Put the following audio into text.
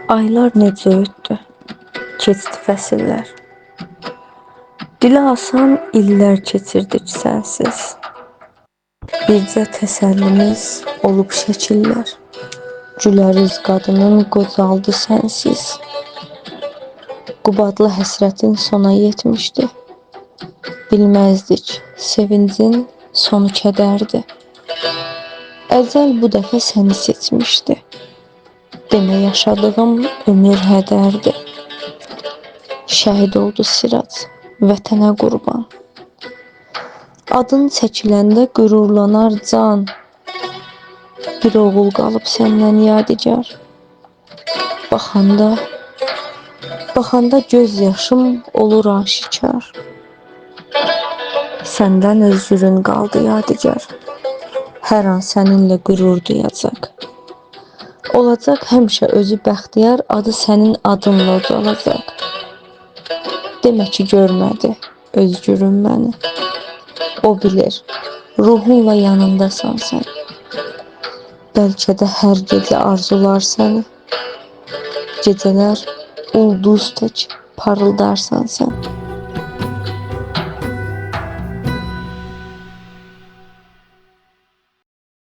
Aylar necə ötdü, keçdi fəsillər. Dilə asan illər keçirdik sənsiz. Bircə təsəllimiz olub şəkillər. Güləriz qadının qocaldı sənsiz. Qubadlı həsrətin sona yetmişdi. Bilməzdik, sevincin sonu kədərdi. Əcəl bu dəfə səni seçmişdi. Demə yaşadığım ömür hədərdi. Şəhid oldu Sirac, vətənə qurban. Adın çəkiləndə qürurlanar can. Bir oğul qalıb səndən yadigar. Baxanda, baxanda göz yaşım olur aşikar. Səndən özürün qaldı yadigar. Hər an səninlə qürur duyacaq. Olacaq həmişə özü bəxtiyar, adı sənin adınla ucalacaq. Demə ki görmədi özgürüm məni. O bilir, ruhunla yanındasan sən. Bəlkə də hər gecə arzular səni. Gecələr ulduz tək parıldarsan sən.